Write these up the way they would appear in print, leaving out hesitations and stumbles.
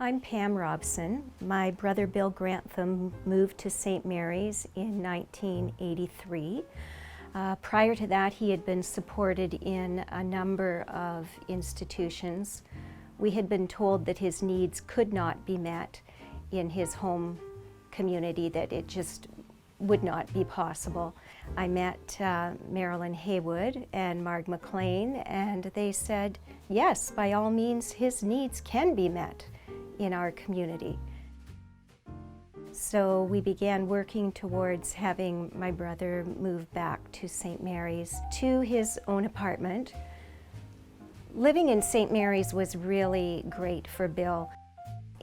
I'm Pam Robson. My brother Bill Grantham moved to St. Mary's in 1983. Prior to that, he had been supported in a number of institutions. We had been told that his needs could not be met in his home community, that it just would not be possible. I met Marilyn Haywood and Marg McLean, and they said, yes, by all means, his needs can be met in our community. So we began working towards having my brother move back to St. Mary's, to his own apartment. Living in St. Mary's was really great for Bill.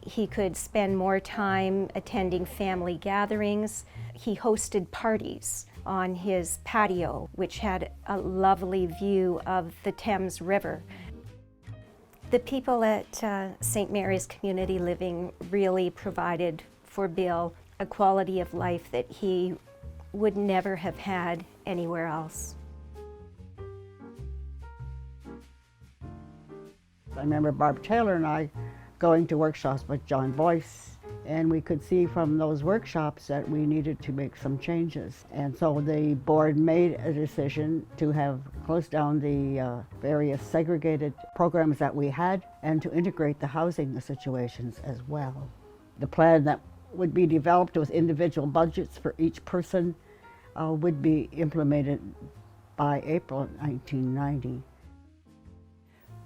He could spend more time attending family gatherings. He hosted parties on his patio, which had a lovely view of the Thames River. The people at St. Mary's Community Living really provided for Bill a quality of life that he would never have had anywhere else. I remember Barb Taylor and I going to workshops with John Boyce, and we could see from those workshops that we needed to make some changes. And so the board made a decision to have closed down the various segregated programs that we had and to integrate the housing situations as well. The plan that would be developed with individual budgets for each person would be implemented by April 1990.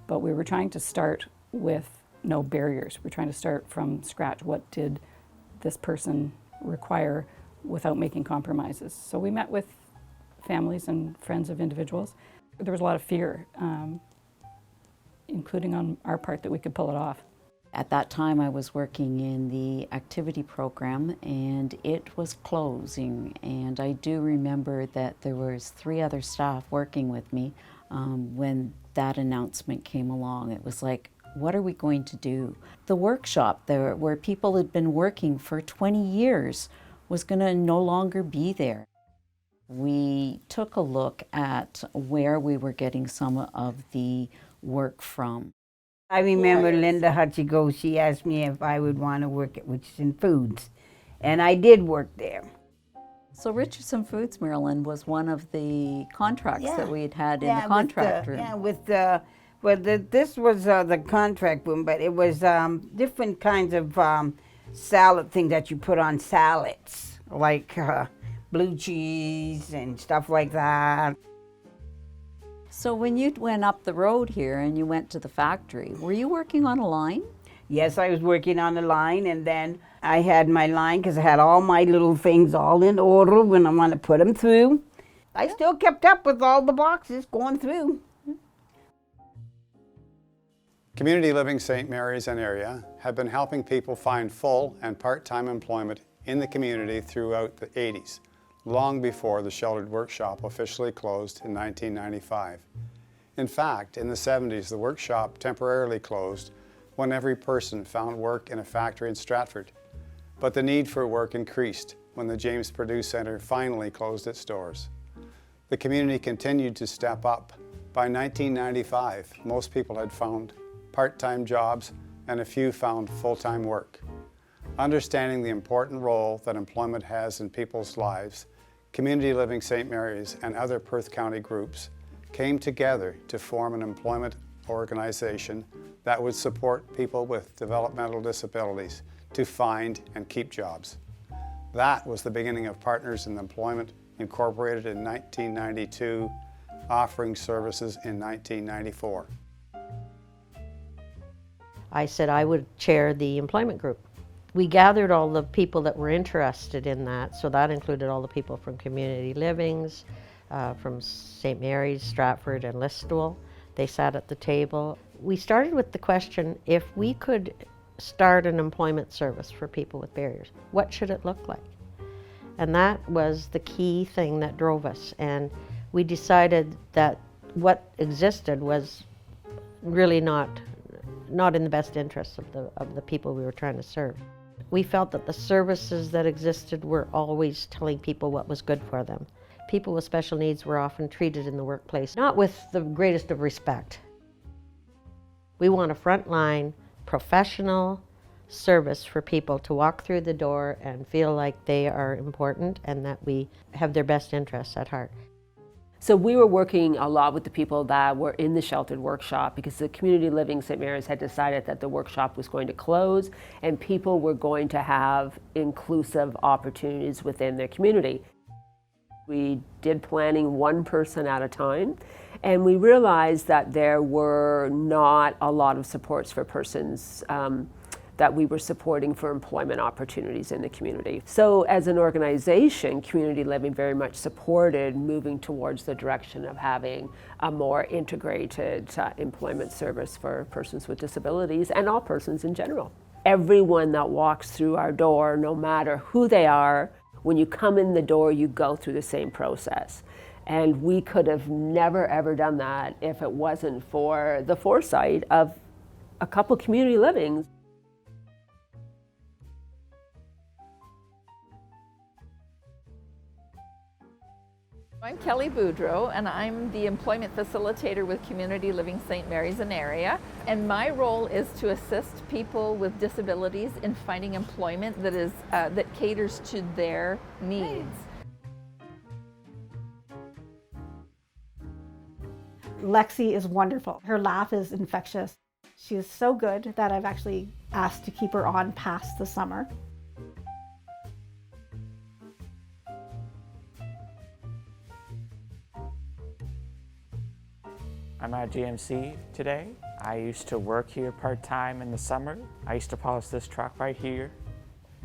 But we were trying to start with no barriers. We're trying to start from scratch. What did this person require without making compromises? So we met with families and friends of individuals. There was a lot of fear, including on our part, that we could pull it off. At that time I was working in the activity program and it was closing, and I do remember that there was 3 other staff working with me when that announcement came along. It was like, what are we going to do? The workshop there, where people had been working for 20 years, was going to no longer be there. We took a look at where we were getting some of the work from. I remember Linda Hutchigo, she asked me if I would want to work at Richardson Foods, and I did work there. So Richardson Foods, Marilyn, was one of the contracts that we had in the contract room. Yeah, with the, this was the contract room, but it was different kinds of salad things that you put on salads, like blue cheese and stuff like that. So when you went up the road here and you went to the factory, were you working on a line? Yes, I was working on the line, and then I had my line because I had all my little things all in order when I want to put them through. I still kept up with all the boxes going through. Community Living St. Mary's and area have been helping people find full and part-time employment in the community throughout the 80s, long before the sheltered workshop officially closed in 1995. In fact, in the 70s, the workshop temporarily closed when every person found work in a factory in Stratford. But the need for work increased when the James Purdue Centre finally closed its doors. The community continued to step up. By 1995, most people had found part-time jobs and a few found full-time work. Understanding the important role that employment has in people's lives, Community Living St. Mary's and other Perth County groups came together to form an employment organization that would support people with developmental disabilities to find and keep jobs. That was the beginning of Partners in Employment, incorporated in 1992, offering services in 1994. I said I would chair the employment group. We gathered all the people that were interested in that, so that included all the people from Community Livings, from St. Mary's, Stratford, and Listowel. They sat at the table. We started with the question, if we could start an employment service for people with barriers, what should it look like? And that was the key thing that drove us. And we decided that what existed was really not in the best interests of the people we were trying to serve. We felt that the services that existed were always telling people what was good for them. People with special needs were often treated in the workplace not with the greatest of respect. We want a frontline, professional, service for people to walk through the door and feel like they are important and that we have their best interests at heart. So we were working a lot with the people that were in the sheltered workshop because the Community Living St. Mary's had decided that the workshop was going to close and people were going to have inclusive opportunities within their community. We did planning one person at a time, and we realized that there were not a lot of supports for persons that we were supporting for employment opportunities in the community. So as an organization, Community Living very much supported moving towards the direction of having a more integrated employment service for persons with disabilities and all persons in general. Everyone that walks through our door, no matter who they are, when you come in the door, you go through the same process. And we could have never ever done that if it wasn't for the foresight of a couple community livings. I'm Kelly Boudreau, and I'm the employment facilitator with Community Living St. Mary's and area. And my role is to assist people with disabilities in finding employment that caters to their needs. Lexi is wonderful. Her laugh is infectious. She is so good that I've actually asked to keep her on past the summer. I'm at GMC today. I used to work here part-time in the summer. I used to polish this truck right here.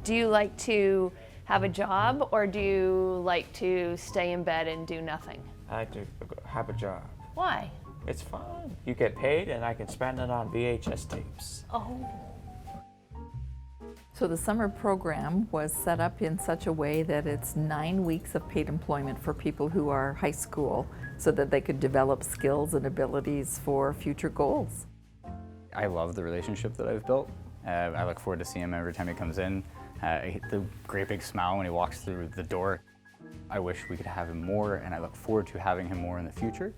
Do you like to have a job or do you like to stay in bed and do nothing? I like to have a job. Why? It's fun. You get paid and I can spend it on VHS tapes. Oh. So the summer program was set up in such a way that it's 9 weeks of paid employment for people who are high school so that they could develop skills and abilities for future goals. I love the relationship that I've built. I look forward to seeing him every time he comes in. The great big smile when he walks through the door. I wish we could have him more, and I look forward to having him more in the future.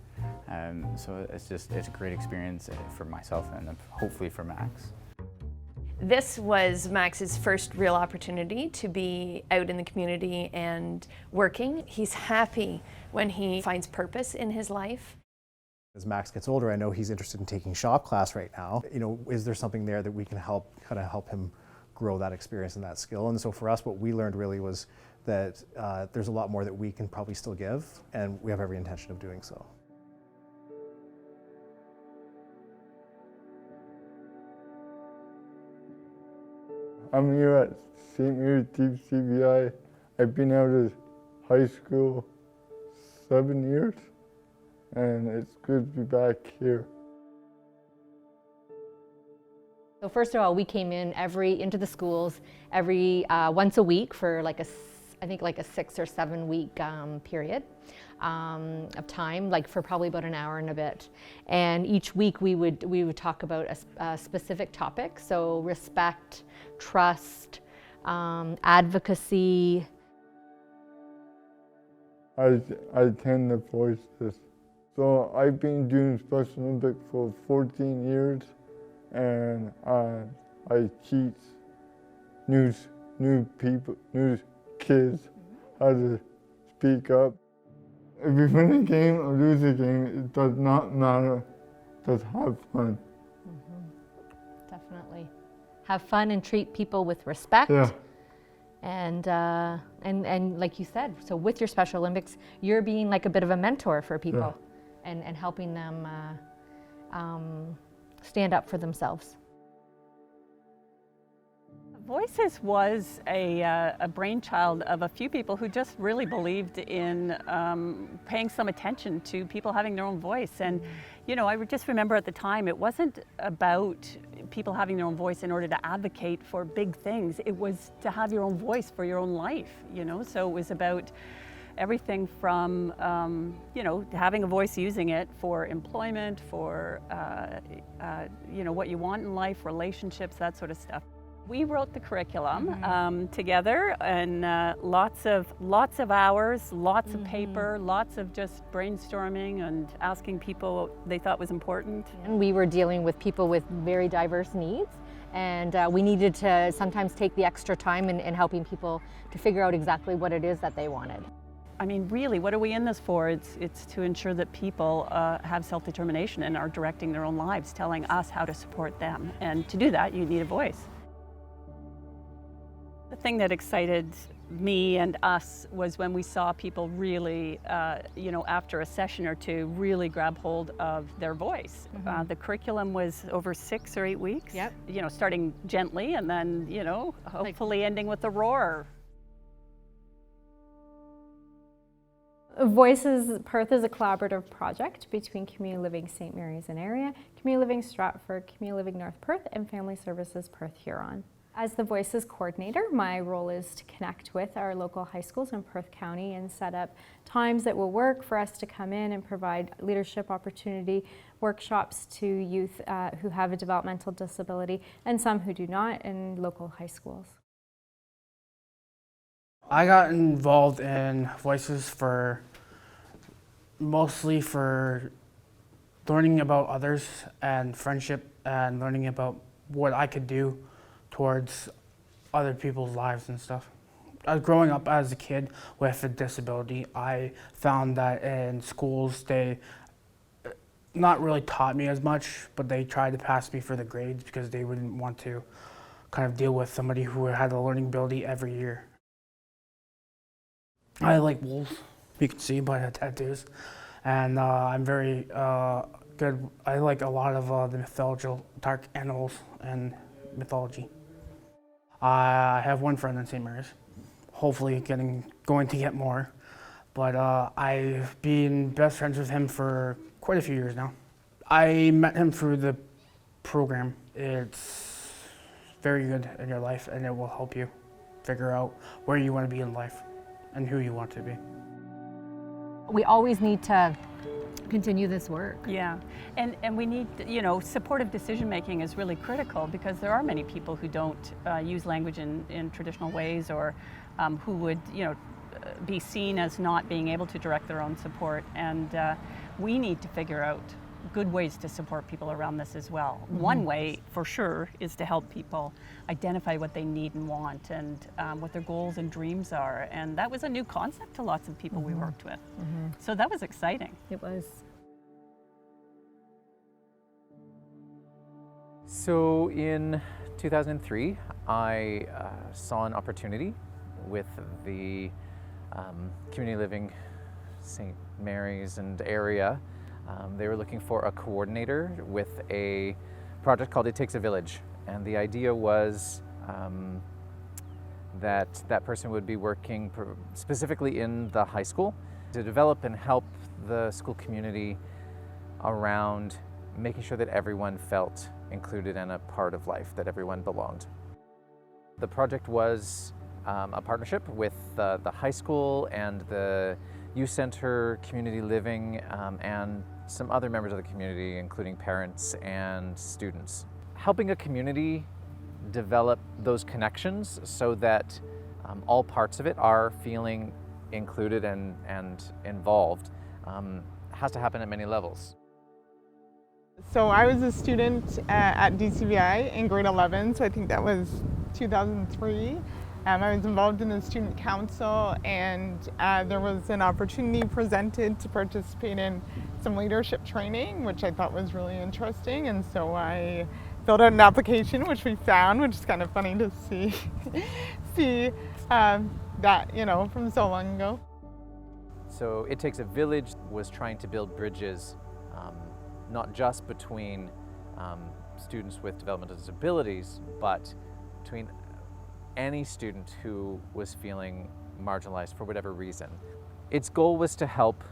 So it's a great experience for myself and hopefully for Max. This was Max's first real opportunity to be out in the community and working. He's happy when he finds purpose in his life. As Max gets older, I know he's interested in taking shop class right now. You know, is there something there that we can help him grow that experience and that skill? And so for us, what we learned really was that there's a lot more that we can probably still give, and we have every intention of doing so. I'm here at St. Mary's Deep CBI. I've been out of high school 7 years, and it's good to be back here. So first of all, we came in into the schools every once a week for I think like a 6 or 7 week period of time, like for probably about an hour and a bit. And each week we would talk about a specific topic. So respect, trust, advocacy. I tend to voice this. So I've been doing Special Olympics for 14 years, and I teach new kids how to speak up. If you win a game or lose a game, it does not matter. Just have fun. Definitely. Have fun and treat people with respect. Yeah. And like you said, so with your Special Olympics, you're being like a bit of a mentor for people, and helping them stand up for themselves. Voices was a brainchild of a few people who just really believed in paying some attention to people having their own voice. And, you know, I just remember at the time, it wasn't about people having their own voice in order to advocate for big things. It was to have your own voice for your own life, you know. So it was about everything from, you know, having a voice, using it for employment, for, you know, what you want in life, relationships, that sort of stuff. We wrote the curriculum together, and lots of hours, lots of paper, lots of just brainstorming and asking people what they thought was important. And we were dealing with people with very diverse needs, And we needed to sometimes take the extra time in helping people to figure out exactly what it is that they wanted. I mean, really, what are we in this for? It's to ensure that people have self-determination and are directing their own lives, telling us how to support them. And to do that, you need a voice. The thing that excited me and us was when we saw people really, after a session or two, really grab hold of their voice. The curriculum was over 6 or 8 weeks. Yep. Starting gently and then, hopefully ending with a roar. Voices Perth is a collaborative project between Community Living St. Mary's and Area, Community Living Stratford, Community Living North Perth, and Family Services Perth Huron. As the Voices coordinator, my role is to connect with our local high schools in Perth County and set up times that will work for us to come in and provide leadership opportunity workshops to youth who have a developmental disability and some who do not in local high schools. I got involved in Voices mostly for learning about others and friendship and learning about what I could do towards other people's lives and stuff. Growing up as a kid with a disability, I found that in schools they not really taught me as much, but they tried to pass me for the grades because they wouldn't want to kind of deal with somebody who had a learning ability every year. I like wolves, you can see by the tattoos, and I'm very good. I like a lot of the mythological dark animals and mythology. I have one friend in St. Mary's, hopefully going to get more, but I've been best friends with him for quite a few years now. I met him through the program. It's very good in your life and it will help you figure out where you want to be in life and who you want to be. We always need to continue this work. Yeah, and we need, supportive decision making is really critical because there are many people who don't use language in traditional ways or who would, be seen as not being able to direct their own support. And we need to figure out good ways to support people around this as well. One way, for sure, is to help people identify what they need and want and what their goals and dreams are. And that was a new concept to lots of people we worked with. So that was exciting. It was. So in 2003, I saw an opportunity with the Community Living St. Mary's and Area. They were looking for a coordinator with a project called It Takes a Village. And the idea was that person would be working specifically in the high school to develop and help the school community around making sure that everyone felt included and a part of life, that everyone belonged. The project was a partnership with the high school and the youth center, community living, and some other members of the community, including parents and students. Helping a community develop those connections so that all parts of it are feeling included and involved has to happen at many levels. So I was a student at DCVI in grade 11, so I think that was 2003. I was involved in the student council and there was an opportunity presented to participate in some leadership training, which I thought was really interesting, and so I filled out an application, which we found, which is kind of funny to see that, from so long ago. So It Takes a Village was trying to build bridges not just between students with developmental disabilities, but between any student who was feeling marginalized for whatever reason. Its goal was to help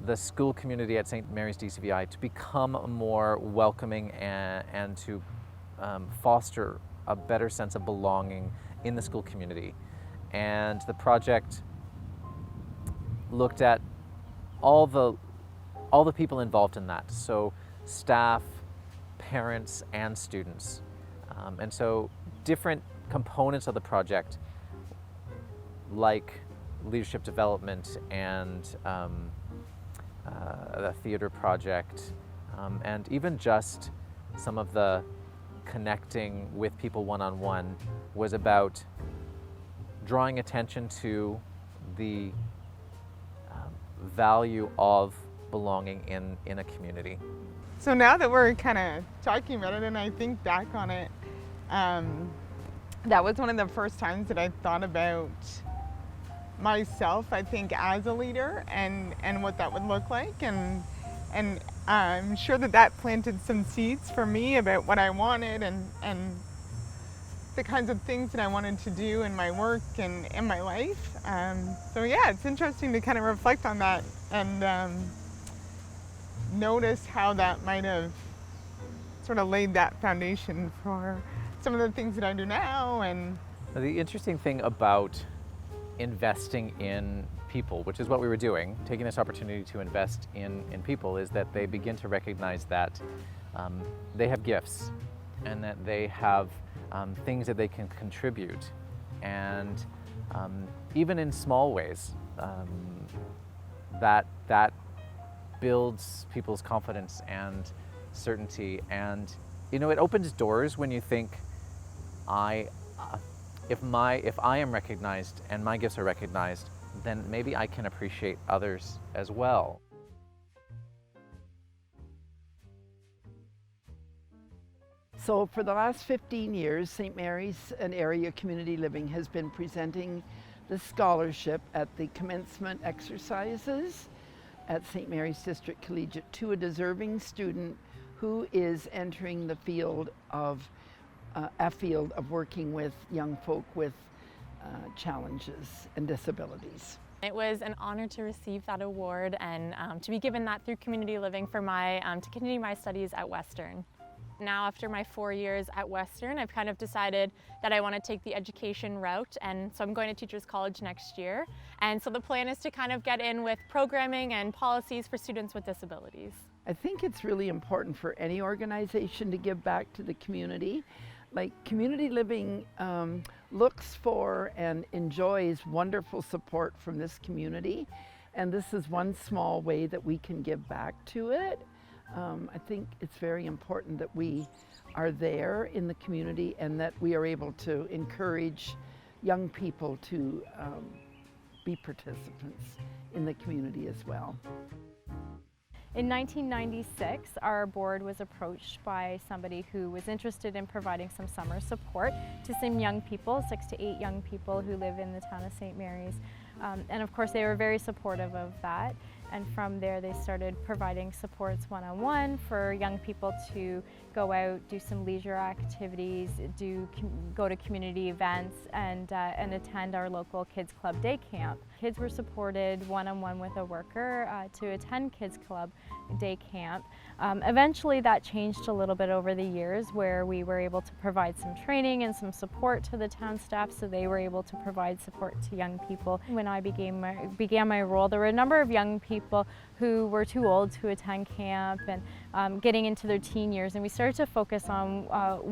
the school community at St. Mary's DCVI to become more welcoming and to foster a better sense of belonging in the school community. And the project looked at all the people involved in that, so staff, parents, and students. And so different components of the project, like leadership development and the theater project, and even just some of the connecting with people one-on-one was about drawing attention to the value of belonging in a community. So now that we're kind of talking about it and I think back on it, that was one of the first times that I thought about myself, I think, as a leader and what that would look like. And I'm sure that planted some seeds for me about what I wanted and the kinds of things that I wanted to do in my work and in my life. So yeah, it's interesting to kind of reflect on that and notice how that might have sort of laid that foundation for some of the things that I do now. And the interesting thing about investing in people, which is what we were doing, taking this opportunity to invest in people, is that they begin to recognize that they have gifts and that they have things that they can contribute. And even in small ways, that builds people's confidence and certainty. And it opens doors when you think, if I am recognized and my gifts are recognized, then maybe I can appreciate others as well. So for the last 15 years, St. Mary's and Area Community Living has been presenting the scholarship at the commencement exercises at St. Mary's District Collegiate to a deserving student who is entering the field of working with young folk with challenges and disabilities. It was an honor to receive that award and to be given that through Community Living for to continue my studies at Western. Now, after my 4 years at Western, I've kind of decided that I want to take the education route, and so I'm going to Teachers College next year. And so the plan is to kind of get in with programming and policies for students with disabilities. I think it's really important for any organization to give back to the community. Like Community Living looks for and enjoys wonderful support from this community, and this is one small way that we can give back to it. I think it's very important that we are there in the community and that we are able to encourage young people to be participants in the community as well. In 1996, our board was approached by somebody who was interested in providing some summer support to some young people, 6 to 8 young people who live in the town of St. Mary's. And of course, they were very supportive of that. And from there, they started providing supports one-on-one for young people to go out, do some leisure activities, go to community events, and attend our local Kids Club Day Camp. Kids were supported one-on-one with a worker to attend Kids Club Day Camp. Eventually, that changed a little bit over the years, where we were able to provide some training and some support to the town staff, so they were able to provide support to young people. When I began my role, there were a number of young people who were too old to attend camp and getting into their teen years, and we started to focus on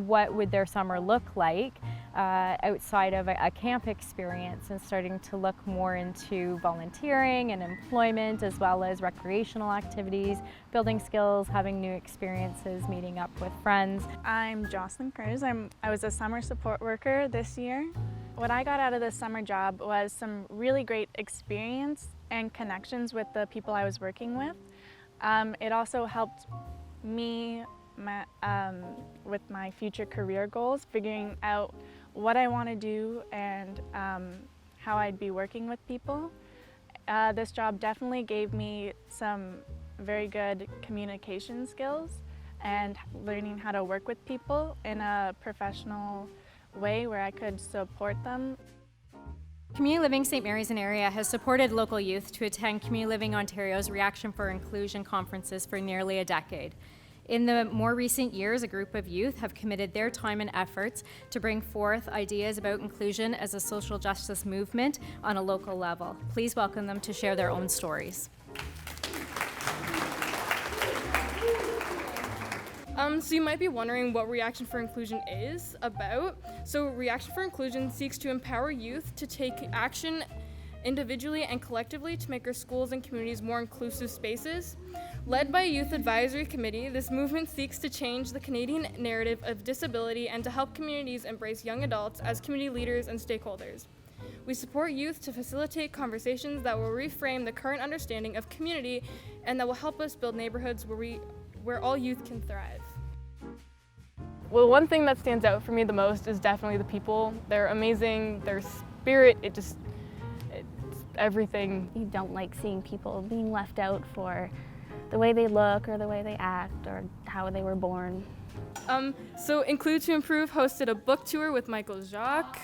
what would their summer look like outside of a camp experience, and starting to look more into volunteering and employment, as well as recreational activities, building skills, having new experiences, meeting up with friends. I'm Jocelyn Cruz. I was a summer support worker this year. What I got out of this summer job was some really great experience and connections with the people I was working with. It also helped me with my future career goals, figuring out what I want to do and how I'd be working with people. This job definitely gave me some very good communication skills and learning how to work with people in a professional way where I could support them. Community Living St. Mary's and Area has supported local youth to attend Community Living Ontario's Reaction for Inclusion conferences for nearly a decade. In the more recent years, a group of youth have committed their time and efforts to bring forth ideas about inclusion as a social justice movement on a local level. Please welcome them to share their own stories. So you might be wondering what Reaction for Inclusion is about. So Reaction for Inclusion seeks to empower youth to take action individually and collectively, to make our schools and communities more inclusive spaces. Led by a youth advisory committee, this movement seeks to change the Canadian narrative of disability and to help communities embrace young adults as community leaders and stakeholders. We support youth to facilitate conversations that will reframe the current understanding of community and that will help us build neighborhoods where all youth can thrive. Well, one thing that stands out for me the most is definitely the people. They're amazing, their spirit, it's everything. You don't like seeing people being left out for the way they look or the way they act or how they were born. So Include to Improve hosted a book tour with Michael Jacques.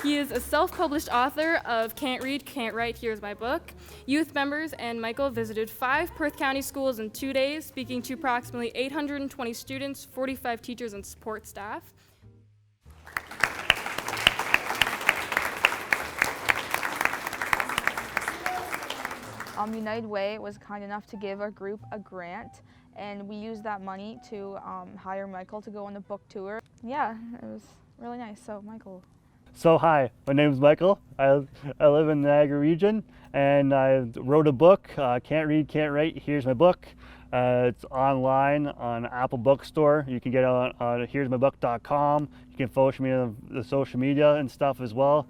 He is a self-published author of Can't Read, Can't Write, Here's My Book. Youth members and Michael visited 5 Perth County schools in 2 days, speaking to approximately 820 students, 45 teachers, and support staff. United Way was kind enough to give our group a grant, and we used that money to hire Michael to go on the book tour. Yeah, it was really nice. So Michael. So hi, my name is Michael. I live in the Niagara region, and I wrote a book, Can't Read, Can't Write, Here's My Book. It's online on Apple Bookstore. You can get it on here'smybook.com. You can follow me on the social media and stuff as well.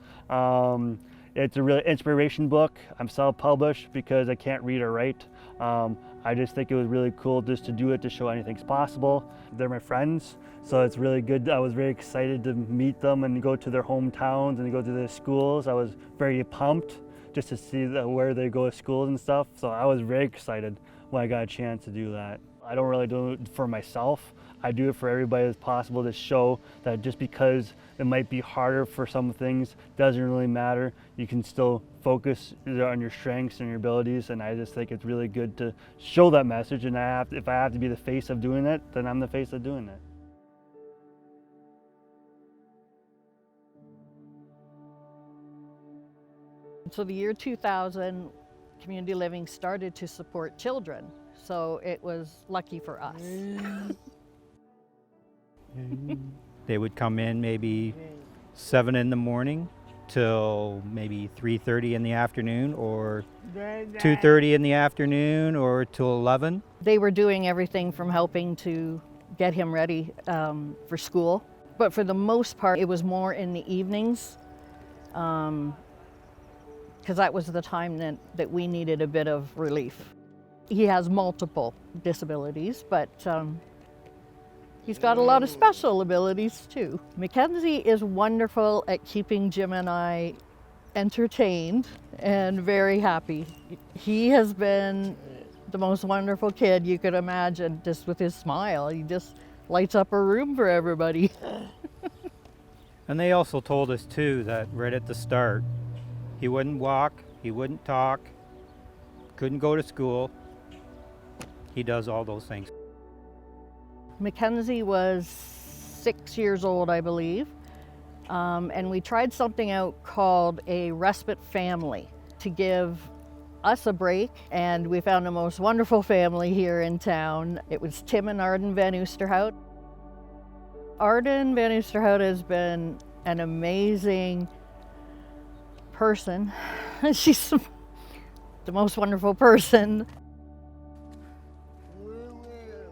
It's a really inspiration book. I'm self-published because I can't read or write. I just think it was really cool just to do it, to show anything's possible. They're my friends, so it's really good. I was very excited to meet them and go to their hometowns and go to their schools. I was very pumped just to see where they go to schools and stuff. So I was very excited when I got a chance to do that. I don't really do it for myself. I do it for everybody as possible to show that just because it might be harder for some things doesn't really matter. You can still focus on your strengths and your abilities, and I just think it's really good to show that message. And if I have to be the face of doing it, then I'm the face of doing it. So the year 2000, Community Living started to support children, so it was lucky for us. They would come in maybe 7 in the morning till maybe 3:30 in the afternoon, or 2:30 in the afternoon, or till 11. They were doing everything from helping to get him ready for school, but for the most part it was more in the evenings, because that was the time that we needed a bit of relief. He has multiple disabilities, but he's got a lot of special abilities too. Mackenzie is wonderful at keeping Jim and I entertained and very happy. He has been the most wonderful kid you could imagine, just with his smile. He just lights up a room for everybody. And they also told us too that right at the start, he wouldn't walk, he wouldn't talk, couldn't go to school. He does all those things. Mackenzie was 6 years old, I believe, and we tried something out called a respite family to give us a break, and we found the most wonderful family here in town. It was Tim and Arden Van Oosterhout. Arden Van Oosterhout has been an amazing person. She's the most wonderful person.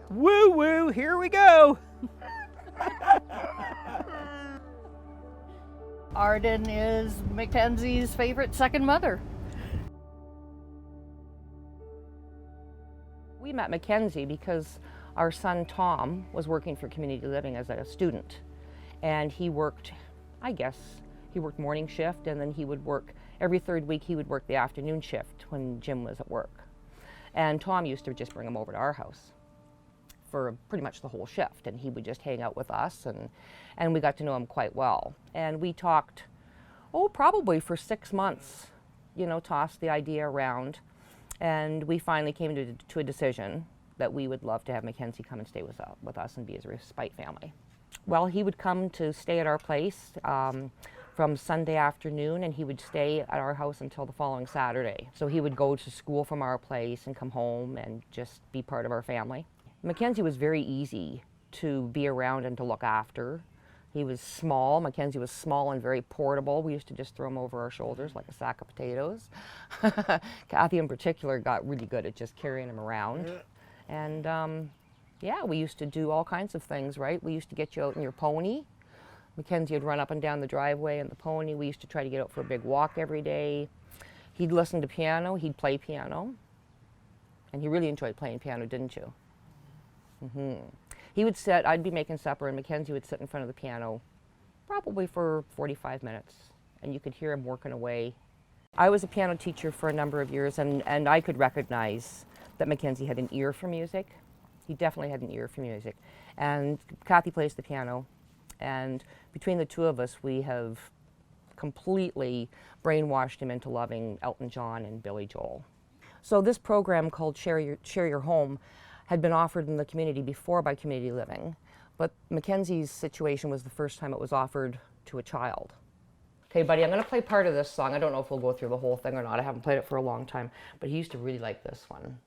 Woo woo, here we go. Arden is Mackenzie's favorite second mother. We met Mackenzie because our son Tom was working for Community Living as a student, and he worked, he worked morning shift, and then he would work every third week. He would work the afternoon shift when Jim was at work, and Tom used to just bring him over to our house for pretty much the whole shift, and he would just hang out with us, and we got to know him quite well. And we talked, probably for 6 months, tossed the idea around, and we finally came to a decision that we would love to have Mackenzie come and stay with us and be his respite family. Well, he would come to stay at our place from Sunday afternoon, and he would stay at our house until the following Saturday. So he would go to school from our place and come home and just be part of our family. Mackenzie was very easy to be around and to look after. He was small. Mackenzie was small and very portable. We used to just throw him over our shoulders like a sack of potatoes. Kathy in particular got really good at just carrying him around. And yeah, we used to do all kinds of things, right? We used to get you out in your pony. Mackenzie would run up and down the driveway in the pony. We used to try to get out for a big walk every day. He'd listen to piano. He'd play piano. And he really enjoyed playing piano, didn't you? He would sit, I'd be making supper, and Mackenzie would sit in front of the piano probably for 45 minutes, and you could hear him working away. I was a piano teacher for a number of years, and I could recognize that Mackenzie had an ear for music. He definitely had an ear for music. And Kathy plays the piano, and between the two of us, we have completely brainwashed him into loving Elton John and Billy Joel. So this program called Share Your Home had been offered in the community before by Community Living, but Mackenzie's situation was the first time it was offered to a child. Okay, buddy, I'm going to play part of this song. I don't know if we'll go through the whole thing or not. I haven't played it for a long time, but he used to really like this one.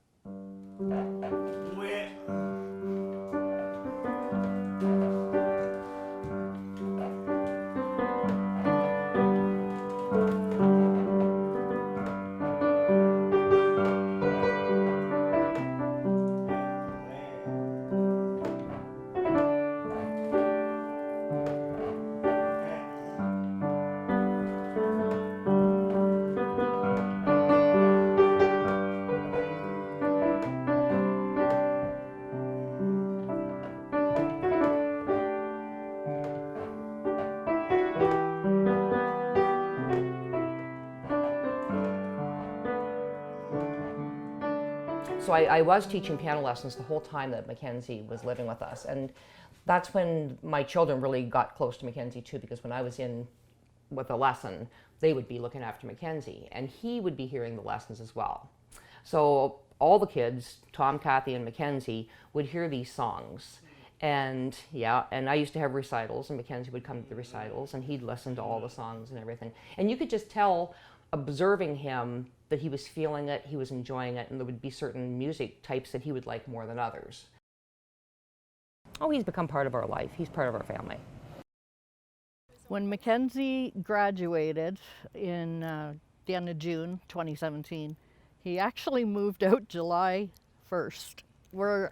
So I was teaching piano lessons the whole time that Mackenzie was living with us. And that's when my children really got close to Mackenzie too, because when I was in with a lesson, they would be looking after Mackenzie, and he would be hearing the lessons as well. So all the kids, Tom, Kathy, and Mackenzie, would hear these songs. And yeah, and I used to have recitals, and Mackenzie would come to the recitals, and he'd listen to all the songs and everything. And you could just tell, observing him, that he was feeling it, he was enjoying it, and there would be certain music types that he would like more than others. Oh, he's become part of our life. He's part of our family. When Mackenzie graduated in the end of June 2017, he actually moved out July 1st. We're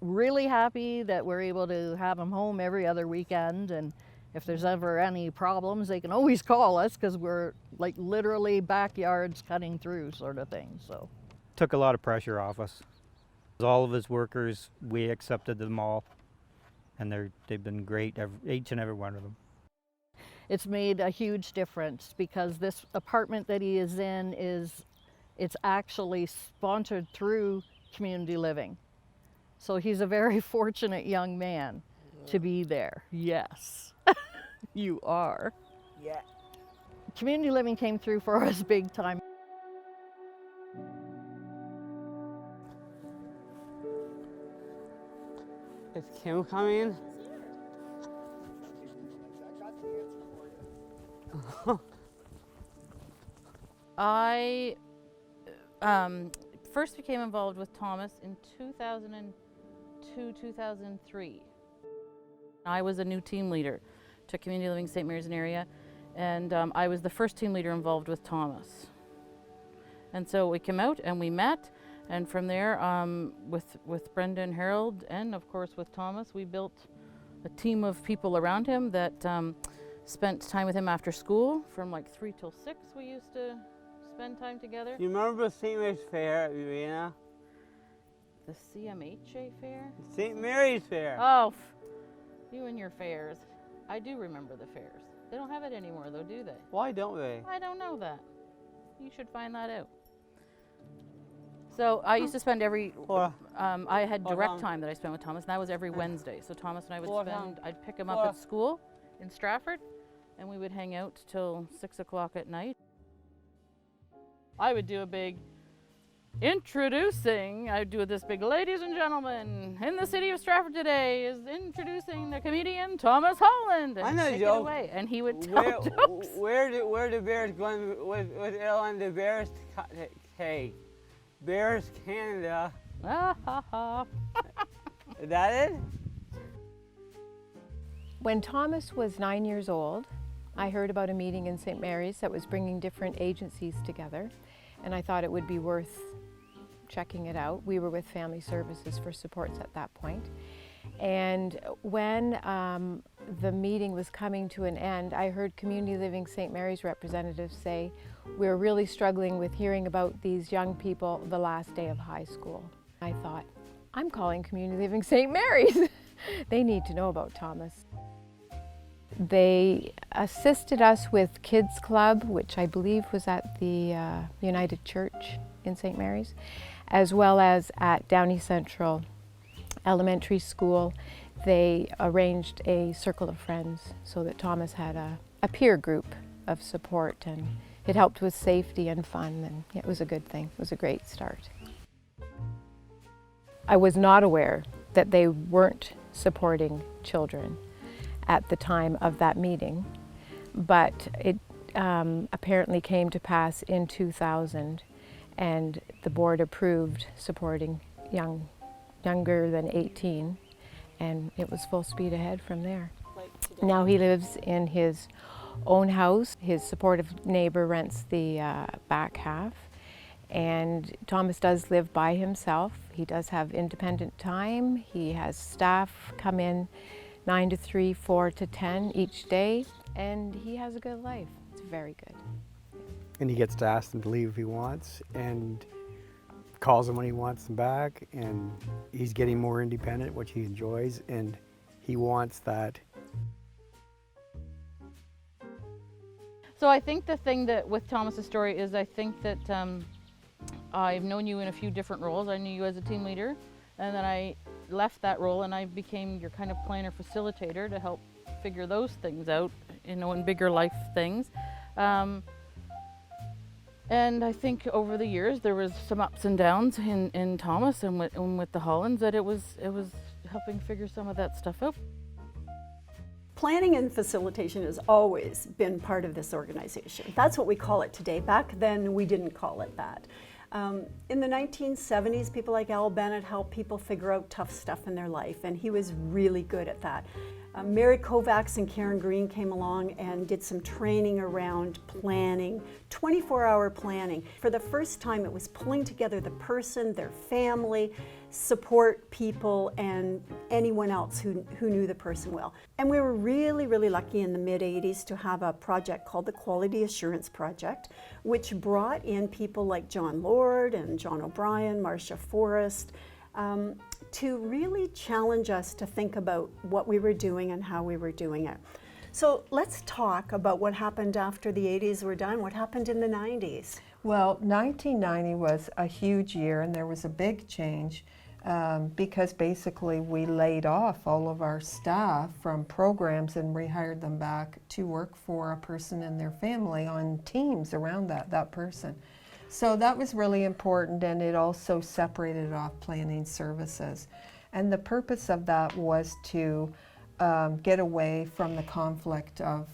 really happy that we're able to have him home every other weekend, and if there's ever any problems, they can always call us because we're like literally backyards cutting through sort of thing. So took a lot of pressure off us. All of his workers, we accepted them all, and they've been great, each and every one of them. It's made a huge difference because this apartment that he is in it's actually sponsored through Community Living. So he's a very fortunate young man to be there. Yes. You are. Yeah. Community Living came through for us big time. Is Kim coming? I first became involved with Thomas in 2002, 2003. I was a new team leader to Community Living St. Mary's and area, and I was the first team leader involved with Thomas. And so we came out and we met, and from there, with Brenda and Harold, and of course with Thomas, we built a team of people around him that spent time with him after school. From like 3 till 6 we used to spend time together. You remember St. Mary's Fair at Urena? The CMHA Fair? St. Mary's Fair. Oh, you and your fairs. I do remember the fairs. They don't have it anymore though, do they? Why don't they? I don't know that. You should find that out. So I used to spend I had direct time that I spent with Thomas, and that was every Wednesday. So Thomas and I would I'd pick him up at school in Stratford, and we would hang out till 6 o'clock at night. I would do a big introducing, I would do this big, ladies and gentlemen, in the city of Stratford today is introducing the comedian Thomas Holland. And I know take joke. it away, and he would tell jokes. Where the Bears going with Ellen? The Bears, hey, Bears Canada. Ah ha ha. Is that it? When Thomas was 9 years old, I heard about a meeting in St. Mary's that was bringing different agencies together, and I thought it would be worth checking it out. We were with Family Services for supports at that point. And when the meeting was coming to an end, I heard Community Living St. Mary's representatives say, "We're really struggling with hearing about these young people the last day of high school." I thought, I'm calling Community Living St. Mary's. They need to know about Thomas. They assisted us with Kids Club, which I believe was at the United Church in St. Mary's, as well as at Downey Central Elementary School. They arranged a circle of friends so that Thomas had a peer group of support, and it helped with safety and fun, and it was a good thing. It was a great start. I was not aware that they weren't supporting children at the time of that meeting, but it apparently came to pass in 2000, and the board approved supporting younger than 18, and it was full speed ahead from there. Now he lives in his own house. His supportive neighbor rents the back half, and Thomas does live by himself. He does have independent time. He has staff come in 9 to 3, 4 to 10 each day, and he has a good life. It's very good. And he gets to ask them to leave if he wants, and calls them when he wants them back, and he's getting more independent, which he enjoys, and he wants that. So I think the thing that with Thomas's story is I think that I've known you in a few different roles. I knew you as a team leader, and then I left that role and I became your kind of planner facilitator to help figure those things out, you know, in bigger life things. And I think over the years there was some ups and downs in Thomas and with the Hollands that it was helping figure some of that stuff out. Planning and facilitation has always been part of this organization. That's what we call it today. Back then we didn't call it that. In the 1970s, people like Al Bennett helped people figure out tough stuff in their life, and he was really good at that. Mary Kovacs and Karen Green came along and did some training around planning, 24-hour planning. For the first time, it was pulling together the person, their family, support people, and anyone else who knew the person well. And we were really, really lucky in the mid-'80s to have a project called the Quality Assurance Project, which brought in people like John Lord and John O'Brien, Marcia Forrest, to really challenge us to think about what we were doing and how we were doing it. So let's talk about what happened after the 80s were done. What happened in the 90s? Well, 1990 was a huge year, and there was a big change because basically we laid off all of our staff from programs and rehired them back to work for a person and their family on teams around that person. So that was really important, and it also separated off planning services. And the purpose of that was to get away from the conflict of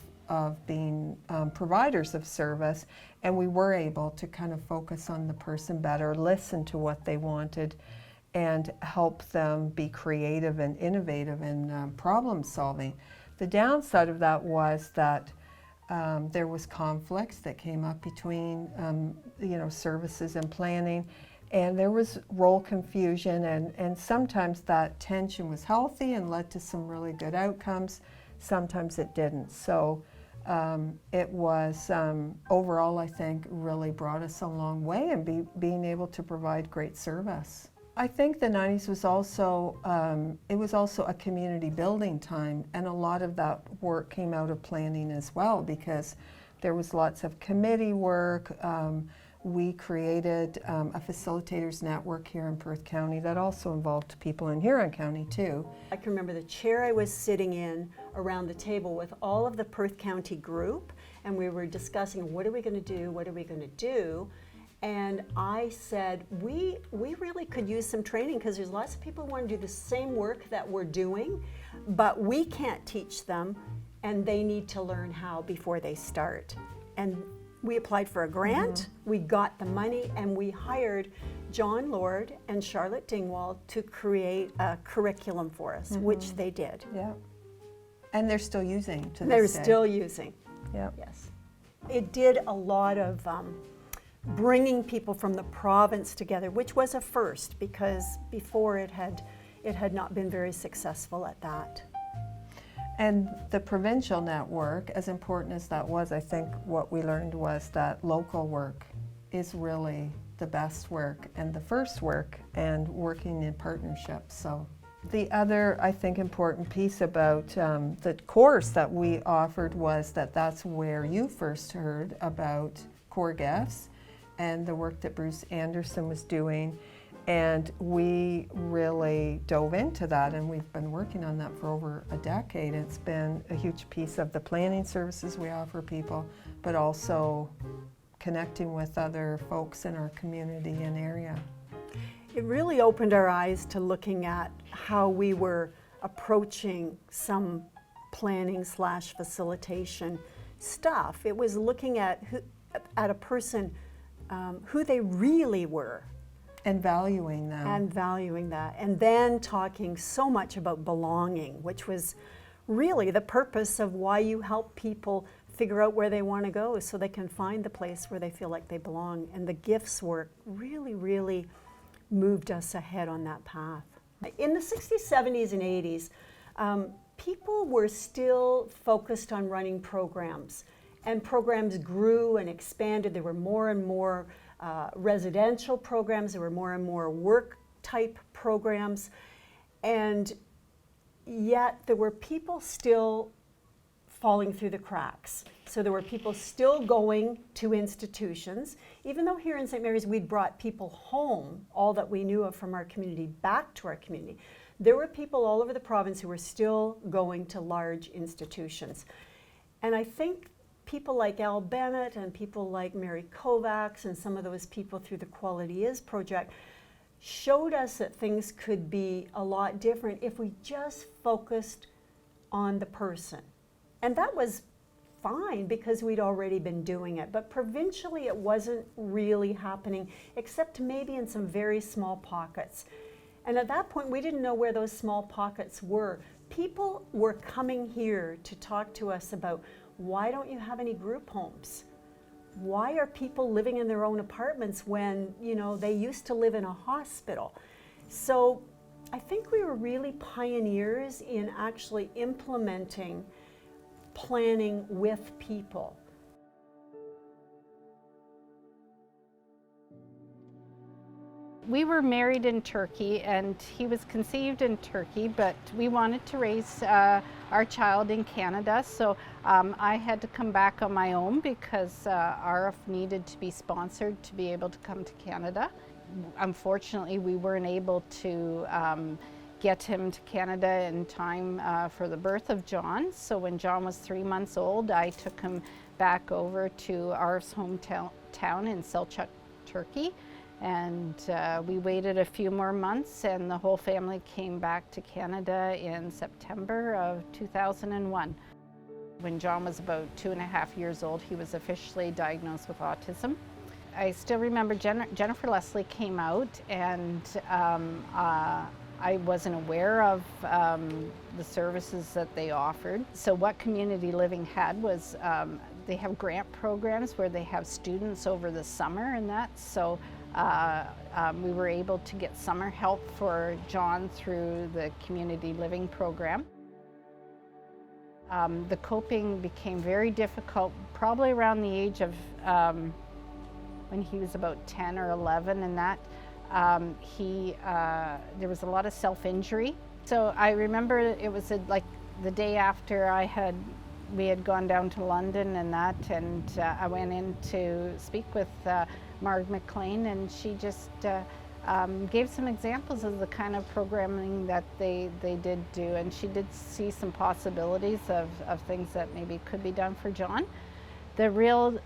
being providers of service, and we were able to kind of focus on the person better, listen to what they wanted, and help them be creative and innovative in problem solving. The downside of that was that there was conflicts that came up between services and planning, and there was role confusion, and sometimes that tension was healthy and led to some really good outcomes. Sometimes it didn't. So it was overall, I think, really brought us a long way in being able to provide great service. I think the 90s was also, it was also a community building time, and a lot of that work came out of planning as well, because there was lots of committee work. We created a facilitators network here in Perth County that also involved people in Huron County too. I can remember the chair I was sitting in around the table with all of the Perth County group, and we were discussing, what are we going to do, what are we going to do? And I said, we really could use some training, because there's lots of people who want to do the same work that we're doing, but we can't teach them, and they need to learn how before they start. And we applied for a grant, we got the money, and we hired John Lord and Charlotte Dingwall to create a curriculum for us, which they did. Yeah. And they're still using to They're this day. still using. Yep. Yes. It did a lot of bringing people from the province together, which was a first because before it had not been very successful at that. And the provincial network, as important as that was, I think what we learned was that local work is really the best work and the first work, and working in partnerships. So the other, I think, important piece about the course that we offered was that that's where you first heard about core gifts and the work that Bruce Anderson was doing. And we really dove into that, and we've been working on that for over a decade. It's been a huge piece of the planning services we offer people, but also connecting with other folks in our community and area. It really opened our eyes to looking at how we were approaching some planning/facilitation stuff. It was looking at a person, who they really were. And valuing them. And valuing that. And then talking so much about belonging, which was really the purpose of why you help people figure out where they want to go so they can find the place where they feel like they belong. And the gifts work really, really moved us ahead on that path. In the 60s, 70s, and 80s, people were still focused on running programs. And programs grew and expanded. There were more and more residential programs, there were more and more work type programs, and yet there were people still falling through the cracks. So there were people still going to institutions, even though here in St. Mary's we'd brought people home, all that we knew of from our community, back to our community. There were people all over the province who were still going to large institutions. And I think people like Al Bennett and people like Mary Kovacs and some of those people through the Quality Is project showed us that things could be a lot different if we just focused on the person. And that was fine because we'd already been doing it, but provincially it wasn't really happening except maybe in some very small pockets. And at that point we didn't know where those small pockets were. People were coming here to talk to us about, why don't you have any group homes? Why are people living in their own apartments when, they used to live in a hospital? So I think we were really pioneers in actually implementing planning with people. We were married in Turkey and he was conceived in Turkey, but we wanted to raise our child in Canada, so I had to come back on my own because RF needed to be sponsored to be able to come to Canada. Unfortunately, we weren't able to get him to Canada in time for the birth of John, so when John was 3 months old, I took him back over to RF's hometown in Selçuk, Turkey. And we waited a few more months and the whole family came back to Canada in September of 2001. When John was about 2.5 years old, he was officially diagnosed with autism. I still remember Jennifer Leslie came out and I wasn't aware of the services that they offered. So what Community Living had was they have grant programs where they have students over the summer and that. So we were able to get summer help for John through the Community Living program. The coping became very difficult probably around the age of when he was about 10 or 11 and that. There was a lot of self-injury. So I remember it was like the day after we had gone down to London and that, and I went in to speak with Marg McLean, and she just gave some examples of the kind of programming that they did do, and she did see some possibilities of things that maybe could be done for John. The real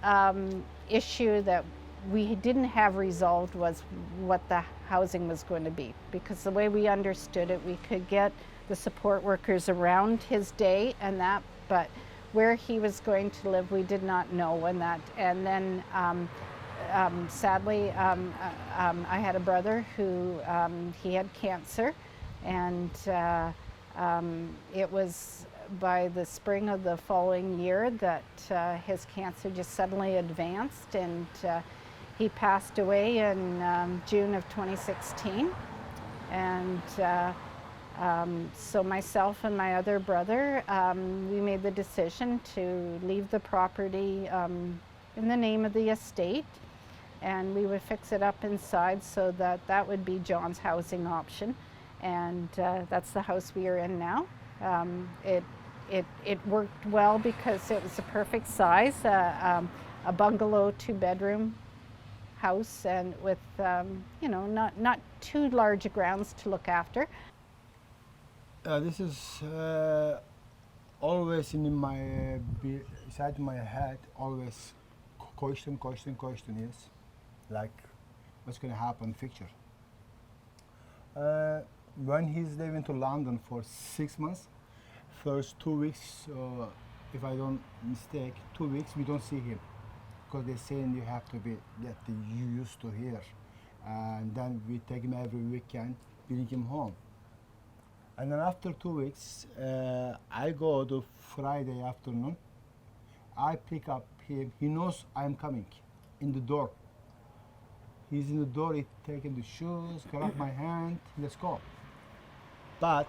issue that we didn't have resolved was what the housing was going to be, because the way we understood it, we could get the support workers around his day and that, but where he was going to live we did not know. And then sadly I had a brother who he had cancer, and it was by the spring of the following year that his cancer just suddenly advanced, and he passed away in June of 2016. And so myself and my other brother, we made the decision to leave the property in the name of the estate, and we would fix it up inside so that that would be John's housing option. And that's the house we are in now. It worked well because it was a perfect size, a bungalow 2-bedroom house, and with you know, not too large a grounds to look after. This is always in my beside my head, always question, yes, like what's going to happen future. When he's living to London for 6 months, first 2 weeks, if I don't mistake, 2 weeks we don't see him, because they're saying you have to get used to here, and then we take him every weekend, bring him home. And then after 2 weeks, I go to Friday afternoon, I pick up him, he knows I'm coming, in the door. He's in the door, he's taking the shoes, grab my hand, let's go. But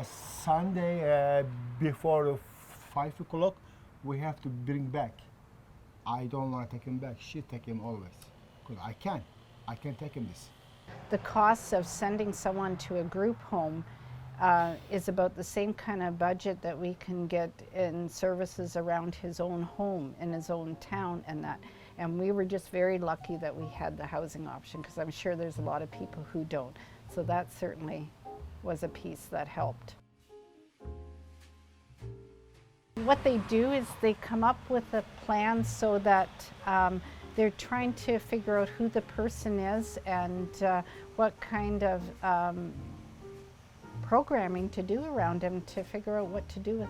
Sunday before 5 o'clock, we have to bring back. I don't want to take him back, she take him always, because I can't take him this. The costs of sending someone to a group home is about the same kind of budget that we can get in services around his own home, in his own town and that. And we were just very lucky that we had the housing option, because I'm sure there's a lot of people who don't. So that certainly was a piece that helped. What they do is they come up with a plan so that they're trying to figure out who the person is and what kind of programming to do around him to figure out what to do with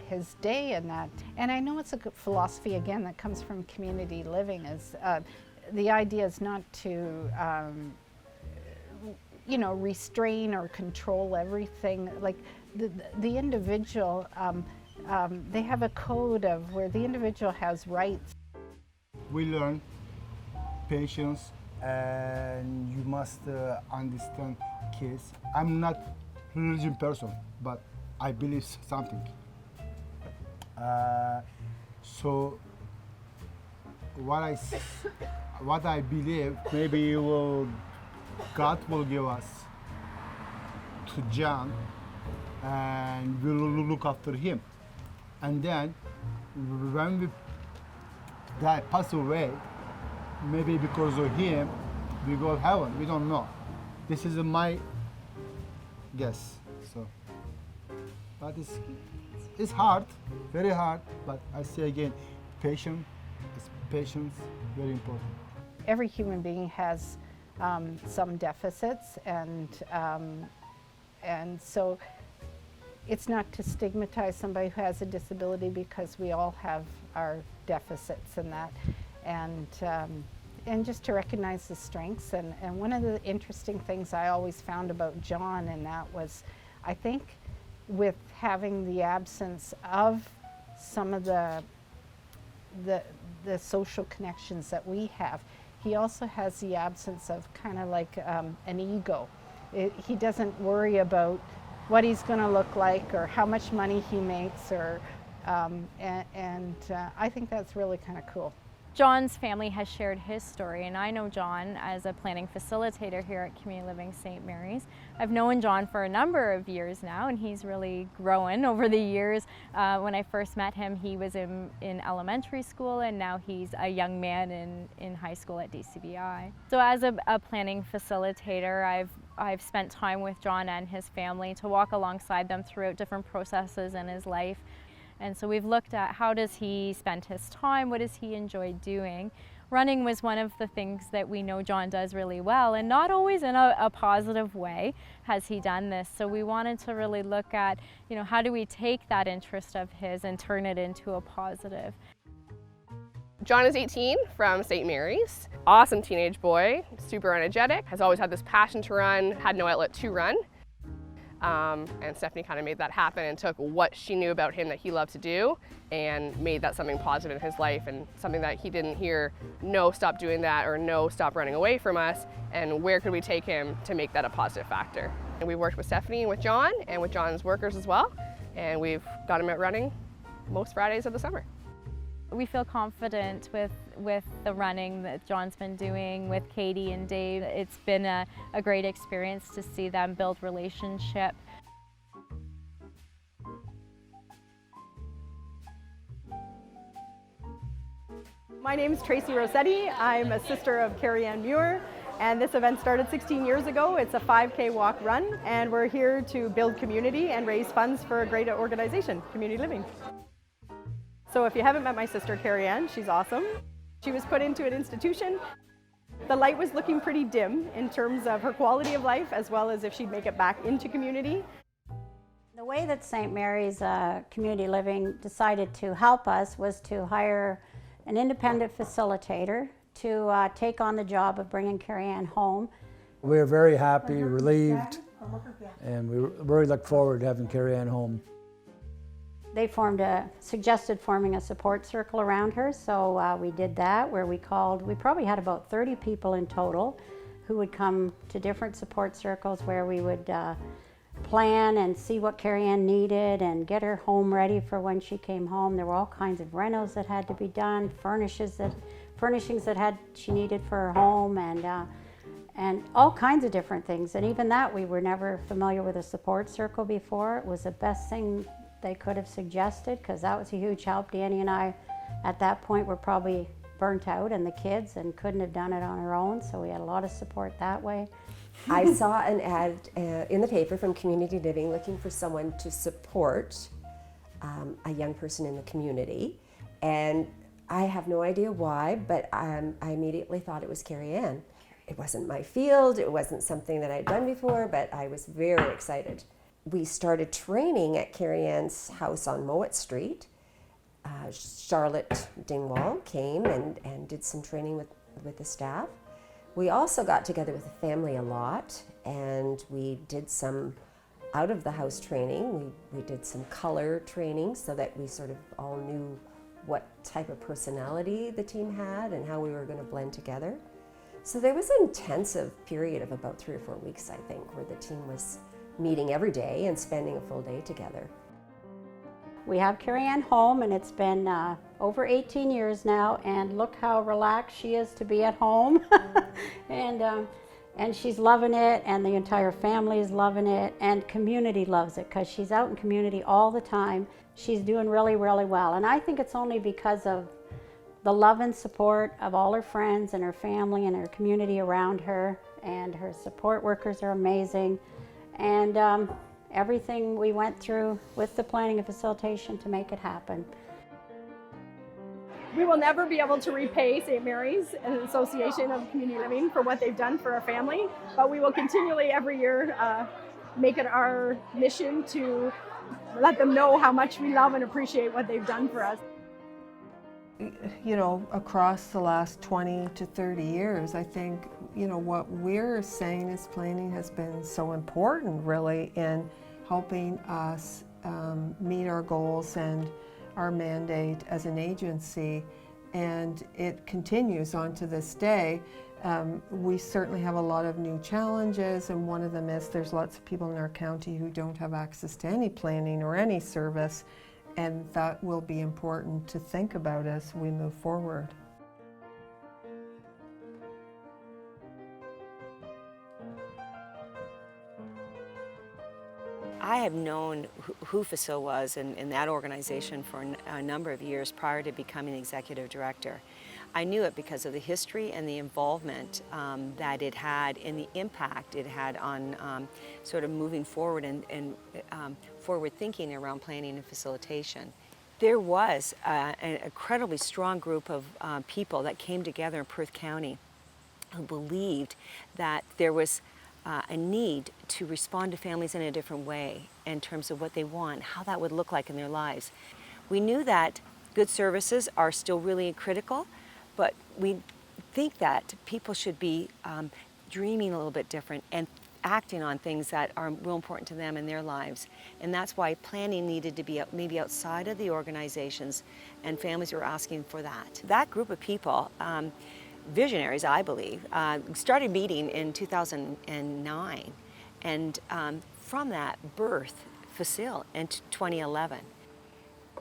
his day and that. And I know it's a good philosophy, again, that comes from community living, is the idea is not to you know, restrain or control everything. Like the individual, they have a code of where the individual has rights. We learn patience, and you must understand kids. I'm not a religion person, but I believe something. So what I believe, maybe God will give us to John, and we'll look after him. And then when we pass away, maybe because of him, we go to heaven. We don't know. This is my guess. So, but it's hard, very hard. But I say again, patience, very important. Every human being has some deficits, and so it's not to stigmatize somebody who has a disability, because we all have our deficits in that, and just to recognize the strengths. And one of the interesting things I always found about John in that was, I think with having the absence of some of the social connections that we have, he also has the absence of kind of like an ego. He doesn't worry about what he's going to look like or how much money he makes, or I think that's really kind of cool. John's family has shared his story, and I know John as a planning facilitator here at Community Living St. Mary's. I've known John for a number of years now, and he's really grown over the years. When I first met him, he was in elementary school, and now he's a young man in high school at DCBI. So as a planning facilitator, I've spent time with John and his family to walk alongside them throughout different processes in his life. And so we've looked at how does he spend his time, what does he enjoy doing. Running was one of the things that we know John does really well, and not always in a positive way has he done this. So we wanted to really look at, you know, how do we take that interest of his and turn it into a positive. John is 18 from St. Mary's. Awesome teenage boy, super energetic, has always had this passion to run, had no outlet to run. And Stephanie kind of made that happen and took what she knew about him that he loved to do and made that something positive in his life and something that he didn't hear, no, stop doing that, or no, stop running away from us, and where could we take him to make that a positive factor. And we worked with Stephanie and with John and with John's workers as well, and we've got him out running most Fridays of the summer. We feel confident with the running that John's been doing with Katie and Dave. It's been a great experience to see them build relationship. My name is Tracy Rossetti. I'm a sister of Carrie Ann Muir, and this event started 16 years ago. It's a 5K walk run, and we're here to build community and raise funds for a great organization, Community Living. So if you haven't met my sister Carrie Ann, she's awesome. She was put into an institution. The light was looking pretty dim in terms of her quality of life, as well as if she'd make it back into community. The way that St. Mary's Community Living decided to help us was to hire an independent facilitator to take on the job of bringing Carrie Ann home. We're very happy, relieved, and we really look forward to having Carrie Ann home. They suggested forming a support circle around her, so we did that, where we probably had about 30 people in total who would come to different support circles where we would plan and see what Carrie Ann needed and get her home ready for when she came home. There were all kinds of renos that had to be done, furnishings that she needed for her home, and all kinds of different things. And even that, we were never familiar with a support circle before. It was the best thing they could have suggested, because that was a huge help. Danny and I, at that point, were probably burnt out, and the kids, and couldn't have done it on our own, so we had a lot of support that way. I saw an ad in the paper from Community Living looking for someone to support a young person in the community, and I have no idea why, but I immediately thought it was Carrie Ann. It wasn't my field, it wasn't something that I'd done before, but I was very excited. We started training at Carrie Ann's house on Mowat Street. Charlotte Dingwall came and did some training with the staff. We also got together with the family a lot, and we did some out-of-the-house training. We did some color training so that we sort of all knew what type of personality the team had and how we were going to blend together. So there was an intensive period of about 3 or 4 weeks, I think, where the team was meeting every day and spending a full day together. We have Carrie Ann home, and it's been over 18 years now, and look how relaxed she is to be at home. And she's loving it, and the entire family is loving it, and community loves it, because she's out in community all the time. She's doing really, really well, and I think it's only because of the love and support of all her friends and her family and her community around her, and her support workers are amazing. And everything we went through with the planning and facilitation to make it happen. We will never be able to repay St. Mary's and the Association of Community Living for what they've done for our family, but we will continually every year make it our mission to let them know how much we love and appreciate what they've done for us. You know, across the last 20 to 30 years, I think, you know, what we're saying is planning has been so important really in helping us meet our goals and our mandate as an agency, and it continues on to this day. We certainly have a lot of new challenges, and one of them is there's lots of people in our county who don't have access to any planning or any service, and that will be important to think about as we move forward. I have known who Facil was in that organization for a number of years prior to becoming executive director. I knew it because of the history and the involvement that it had and the impact it had on sort of moving forward and forward thinking around planning and facilitation. There was an incredibly strong group of people that came together in Perth County who believed that there was a need to respond to families in a different way in terms of what they want, how that would look like in their lives. We knew that good services are still really critical, but we think that people should be dreaming a little bit different and acting on things that are real important to them in their lives. And that's why planning needed to be maybe outside of the organizations, and families were asking for that. That group of people, visionaries, I believe, started meeting in 2009, and from that birthed Facile in 2011.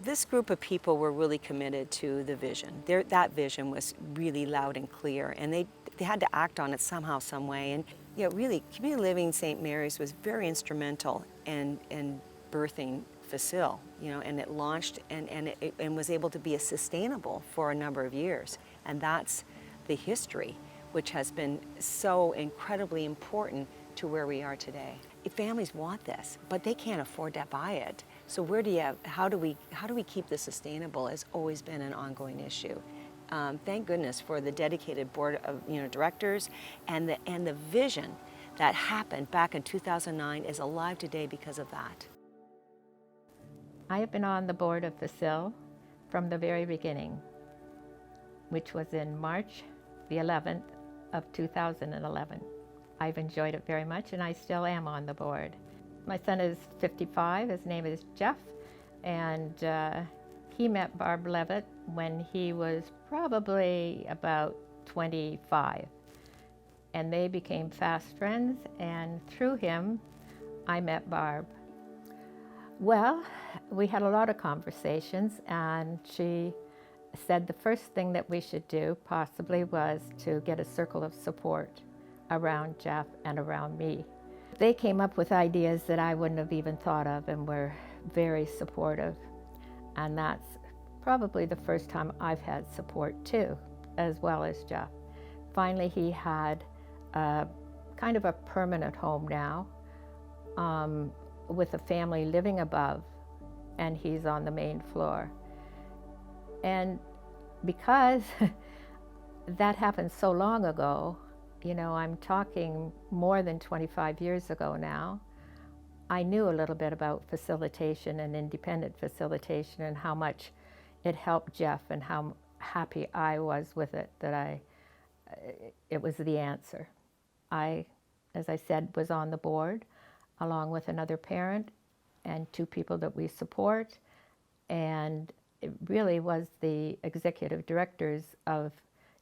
This group of people were really committed to the vision. That vision was really loud and clear, and they had to act on it somehow, some way. And really, Community Living St. Mary's was very instrumental in birthing Facile, and it launched and was able to be sustainable for a number of years. And that's the history, which has been so incredibly important to where we are today. Families want this, but they can't afford to buy it. So how do we keep this sustainable has always been an ongoing issue. Thank goodness for the dedicated board of directors, and the vision that happened back in 2009 is alive today because of that. I have been on the board of Facile from the very beginning, which was in March the 11th of 2011. I've enjoyed it very much, and I still am on the board. My son is 55, his name is Jeff, and he met Barb Levitt when he was probably about 25. And they became fast friends, and through him, I met Barb. Well, we had a lot of conversations, and she said the first thing that we should do possibly was to get a circle of support around Jeff and around me. They came up with ideas that I wouldn't have even thought of, and were very supportive. And that's probably the first time I've had support too, as well as Jeff. Finally, he had kind of a permanent home now, with a family living above, and he's on the main floor. And because that happened so long ago, I'm talking more than 25 years ago now, I knew a little bit about facilitation and independent facilitation, and how much it helped Jeff, and how happy I was with it, that it was the answer. I, as I said, was on the board along with another parent and 2 people that we support, and it really was the executive directors of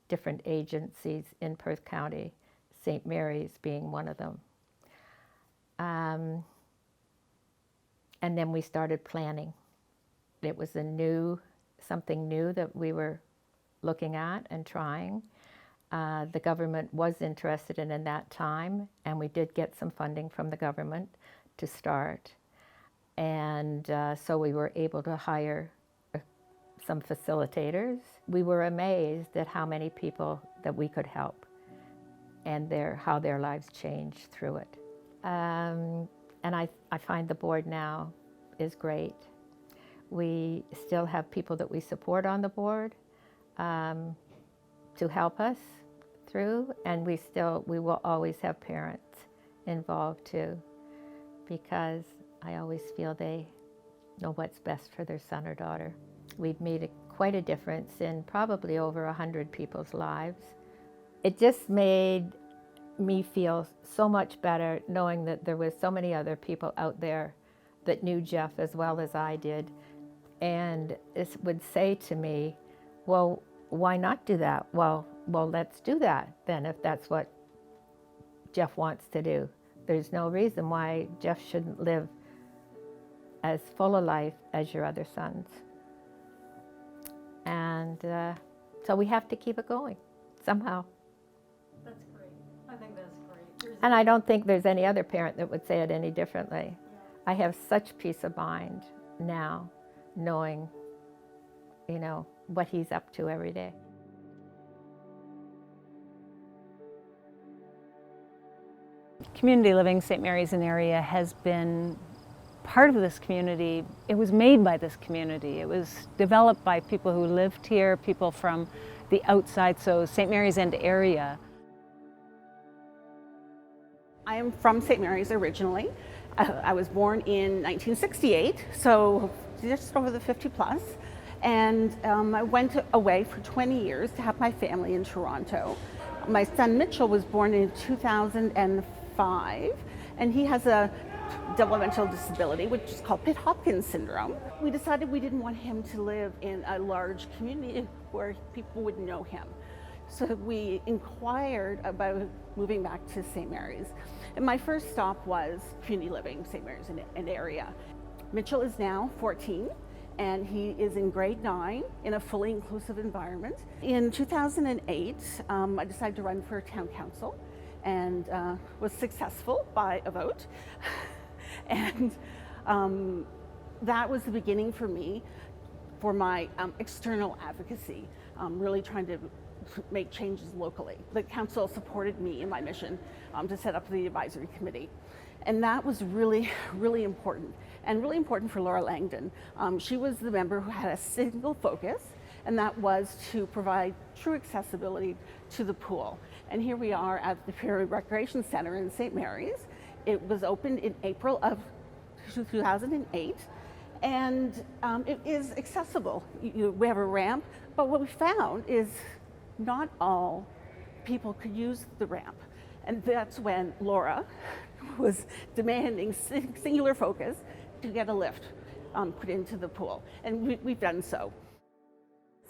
different agencies in Perth County, St. Mary's being one of them. And then we started planning. It was something new that we were looking at and trying. The government was interested in that time, and we did get some funding from the government to start. And so we were able to hire some facilitators. We were amazed at how many people that we could help, and how their lives changed through it. And I find the board now is great. We still have people that we support on the board to help us through, and we will always have parents involved too, because I always feel they know what's best for their son or daughter. We've made quite a difference in probably over 100 people's lives. It just made me feel so much better knowing that there was so many other people out there that knew Jeff as well as I did, and it would say to me, well, why not do that? Well, let's do that then, if that's what Jeff wants to do. There's no reason why Jeff shouldn't live as full a life as your other sons. And so we have to keep it going somehow. That's great. I think that's great. And I don't think there's any other parent that would say it any differently. Yeah. I have such peace of mind now, knowing, what he's up to every day. Community Living St. Mary's and Area has been part of this community. It was made by this community. It was developed by people who lived here, people from the outside, so St. Mary's and Area. I am from St. Mary's originally. I was born in 1968, so just over the 50 plus. And I went away for 20 years to have my family in Toronto. My son Mitchell was born in 2005. 5, and he has a developmental disability, which is called Pitt-Hopkins syndrome. We decided we didn't want him to live in a large community where people would know him. So we inquired about moving back to St. Mary's. And my first stop was Community Living St. Mary's and area. Mitchell is now 14, and he is in grade 9 in a fully inclusive environment. In 2008, I decided to run for town council and was successful by a vote. And that was the beginning for me for my external advocacy, really trying to make changes locally. The council supported me in my mission to set up the advisory committee. And that was really, really important, and really important for Laura Langdon. She was the member who had a single focus, and that was to provide true accessibility to the pool. And here we are at the Pyramid Recreation Center in St. Mary's. It was opened in April of 2008, and it is accessible. We have a ramp, but what we found is not all people could use the ramp. And that's when Laura was demanding singular focus to get a lift put into the pool. And we've done so.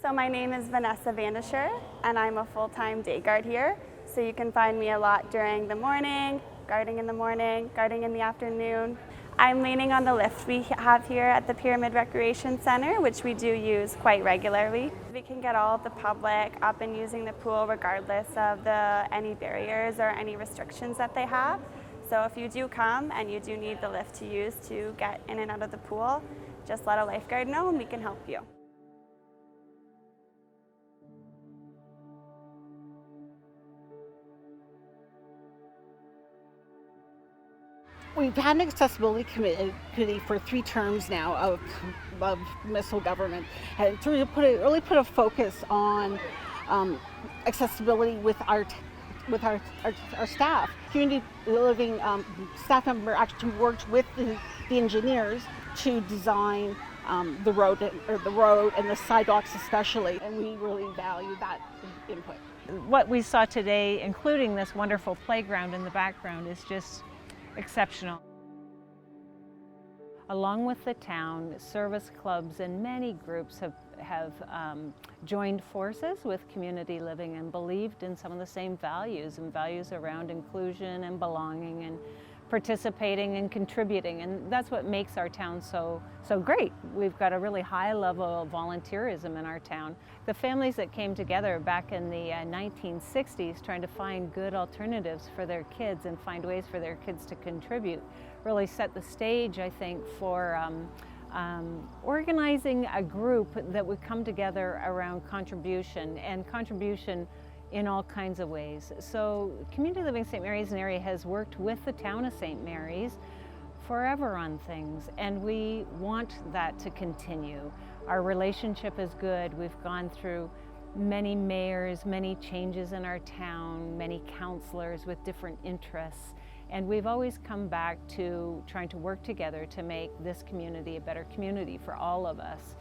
So my name is Vanessa Vandisher, and I'm a full-time day guard here. So you can find me a lot during the morning, guarding in the morning, guarding in the afternoon. I'm leaning on the lift we have here at the Pyramid Recreation Center, which we do use quite regularly. We can get all of the public up and using the pool regardless of any barriers or any restrictions that they have. So if you do come and you do need the lift to use to get in and out of the pool, just let a lifeguard know and we can help you. We've had an accessibility committee for 3 terms now of municipal government, and to really put a focus on accessibility with our staff. Community Living staff member actually worked with the engineers to design the road and the sidewalks especially, and we really value that input. What we saw today, including this wonderful playground in the background, is just exceptional. Along with the town, service clubs and many groups have joined forces with Community Living and believed in some of the same values, and values around inclusion and belonging and participating and contributing, and that's what makes our town so great. We've got a really high level of volunteerism in our town. The families that came together back in the 1960s trying to find good alternatives for their kids and find ways for their kids to contribute really set the stage, I think, for organizing a group that would come together around contribution, and contribution in all kinds of ways. So Community Living St. Mary's and area has worked with the town of St. Mary's forever on things, and we want that to continue. Our relationship is good. We've gone through many mayors, many changes in our town, many councillors with different interests, and we've always come back to trying to work together to make this community a better community for all of us.